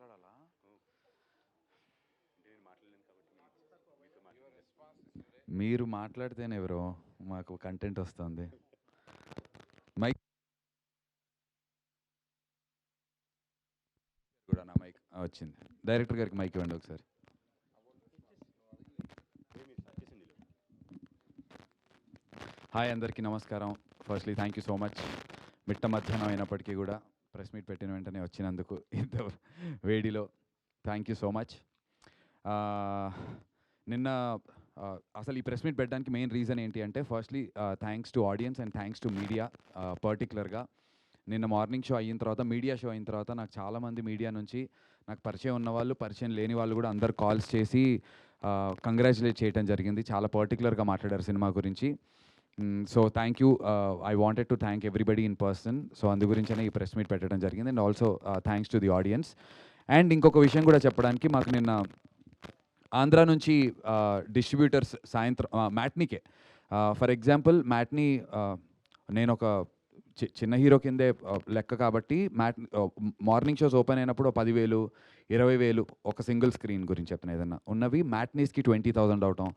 మాట్లాడాలా? మీరు మాట్లాడితేనే బ్రో మాకు కంటెంట్ వస్తుంది. మైక్ కూడా నా మైక్ వచ్చింది. డైరెక్టర్ గారికి మైక్ ఇవ్వండి ఒకసారి. హాయ్, అందరికీ నమస్కారం. Firstly thank you so much. మిట్ట మధ్యాహ్నం అయినప్పటికీ కూడా ప్రెస్ మీట్ పెట్టిన వెంటనే వచ్చినందుకు ఇంత వేడిలో థ్యాంక్ యూ సో మచ్. నిన్న అసలు ఈ ప్రెస్ మీట్ పెట్టడానికి మెయిన్ రీజన్ ఏంటి అంటే, firstly thanks to audience and thanks to media. పర్టికులర్గా నిన్న మార్నింగ్ షో అయిన తర్వాత, మీడియా షో అయిన తర్వాత నాకు చాలామంది మీడియా నుంచి నాకు పరిచయం ఉన్న వాళ్ళు, పరిచయం లేని వాళ్ళు కూడా అందరు కాల్స్ చేసి కంగ్రాచులేట్ చేయడం జరిగింది. చాలా పర్టికులర్గా మాట్లాడారు సినిమా గురించి. So thank you. I wanted to thank everybody in person. So అందు గురించనే ఈ ప్రెస్ మీట్ పెట్టడం జరిగింది. And also thanks to the audience. And ఇంకొక విషయం కూడా చెప్పడానికి, మాకు నిన్న ఆంధ్ర నుంచి డిస్ట్రిబ్యూటర్స్ సాయంత్రం మ్యాట్నీకే, ఫర్ ఎగ్జాంపుల్ మ్యాట్నీ నేను ఒక చిన్న హీరో కిందే లెక్క కాబట్టి మార్నింగ్ షోస్ ఓపెన్ అయినప్పుడు 10,000, 20,000 ఒక సింగిల్ స్క్రీన్ గురించి చెప్తున్నా. ఏదన్నా ఉన్నవి మ్యాట్నీస్కి 20,000 అవటం,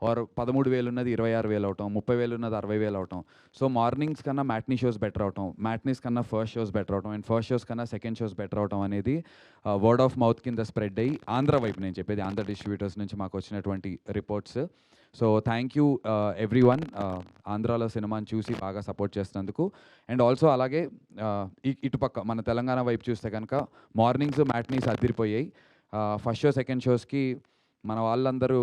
ఆర్ 13,000 ఉన్నది 26,000 అవటం, 30,000 ఉన్నది 60,000 అవటం. సో మార్నింగ్స్ కన్నా మ్యాట్నీ షోస్ బెటర్ అవటం, మ్యాట్నీస్ కన్నా ఫస్ట్ షోస్ బెటర్ అవటం, అండ్ ఫస్ట్ షోస్ కన్నా సెకండ్ షోస్ బెటర్ అవటం అనేది వర్డ్ ఆఫ్ మౌత్ కింద స్ప్రెడ్ అయ్యి ఆంధ్ర వైపు, నేను చెప్పేది ఆంధ్ర డిస్ట్రిబ్యూటర్స్ నుంచి మాకు వచ్చినటువంటి reports. So thank you every one, ఆంధ్రాలో సినిమాని చూసి బాగా సపోర్ట్ చేసినందుకు. అండ్ ఆల్సో అలాగే ఇటుపక్క మన తెలంగాణ వైపు చూస్తే కనుక మార్నింగ్స్ మ్యాట్నీస్ అదిరిపోయాయి. ఫస్ట్ షో సెకండ్ షోస్కి మన వాళ్ళందరూ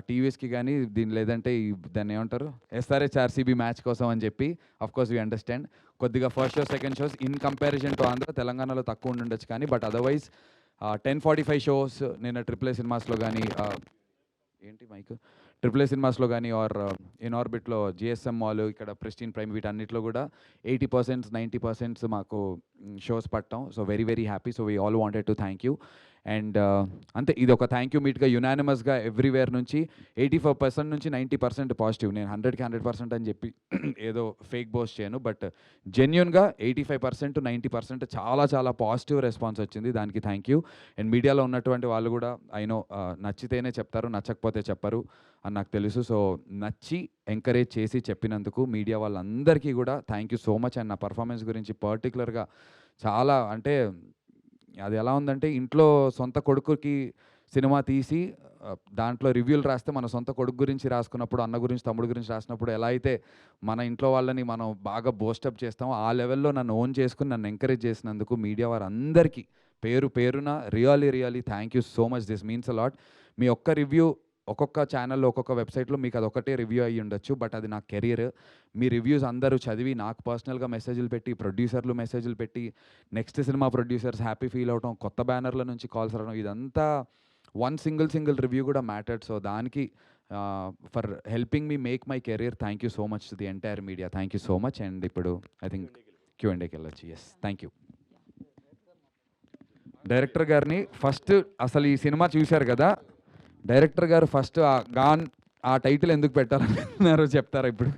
టీవీస్కి కానీ లేదంటే దాన్ని ఏమంటారు, ఎస్ఆర్హెచ్ ఆర్సీబీ మ్యాచ్ కోసం అని చెప్పి, అఫ్కోర్స్ వీ అండర్స్టాండ్, కొద్దిగా first show second shows in comparison to Andhra తెలంగాణలో తక్కువ ఉండొచ్చు. కానీ బట్ అదర్వైజ్ 10:45 షోస్ నిన్న ట్రిపుల్ ఏ సినిమాస్లో కానీ, ఏంటి మైక్, ట్రిపుల్ ఏ సినిమాస్లో కానీ ఆర్ ఇన్ ఆర్బిట్లో జిఎస్ఎం మాల్, ఇక్కడ ప్రెస్టీన్ ప్రైమ్, వీటన్నిటిలో కూడా 80%, 90% మాకు షోస్ పట్టడం. So very very happy. So we all wanted to thank you. And అంతే, ఇది ఒక థ్యాంక్ యూ మీట్గా యునానిమస్గా ఎవ్రీవేర్ నుంచి 85% నుంచి 90% పాజిటివ్. నేను 100కి 100% అని చెప్పి ఏదో ఫేక్ బోస్ట్ చేయను, బట్ జెన్యున్గా 85% to 90% చాలా చాలా పాజిటివ్ రెస్పాన్స్ వచ్చింది. దానికి థ్యాంక్ యూ. అండ్ మీడియాలో ఉన్నటువంటి వాళ్ళు కూడా ఐ నో నచ్చితేనే చెప్తారు, నచ్చకపోతే చెప్పరు అని నాకు తెలుసు. సో నచ్చి ఎంకరేజ్ చేసి చెప్పినందుకు మీడియా వాళ్ళందరికీ కూడా thank you so much. And నా పర్ఫార్మెన్స్ గురించి పర్టికులర్గా చాలా, అంటే అది ఎలా ఉందంటే, ఇంట్లో సొంత కొడుకుకి సినిమా తీసి దాంట్లో రివ్యూలు రాస్తే మన సొంత కొడుకు గురించి రాసుకున్నప్పుడు, అన్న గురించి, తమ్ముడు గురించి రాసినప్పుడు ఎలా అయితే మన ఇంట్లో వాళ్ళని మనం బాగా బూస్టప్ చేస్తామో, ఆ లెవెల్లో నన్ను ఓన్ చేసుకుని నన్ను ఎంకరేజ్ చేసినందుకు మీడియా వారందరికీ పేరు పేరున really thank you so much. This means a lot. మీ ఒక్క రివ్యూ ఒక్కొక్క ఛానల్లో, ఒక్కొక్క వెబ్సైట్లో మీకు అదొకటే రివ్యూ అయ్యి ఉండొచ్చు, బట్ అది నా కెరీర్. మీ రివ్యూస్ అందరూ చదివి నాకు పర్సనల్గా మెసేజ్లు పెట్టి, ప్రొడ్యూసర్లు మెసేజ్లు పెట్టి, next cinema producers happy feel అవటం, కొత్త బ్యానర్ల నుంచి కాల్స్ రావడం, ఇదంతా వన్ సింగిల్ రివ్యూ కూడా మ్యాటర్డ్. సో దానికి for helping me make my career, thank you so much to the entire media. Thank you so much. And ఇప్పుడు ఐ థింక్ Q&Aకి వెళ్ళొచ్చు. Yes, thank you. డైరెక్టర్ గారిని first, అసలు ఈ cinema చూశారు కదా, డైరెక్టర్ గారు ఫస్ట్ గాన్ ఆ టైటిల్ ఎందుకు పెట్టాలనుకున్నారో చెప్తారా ఇప్పుడు?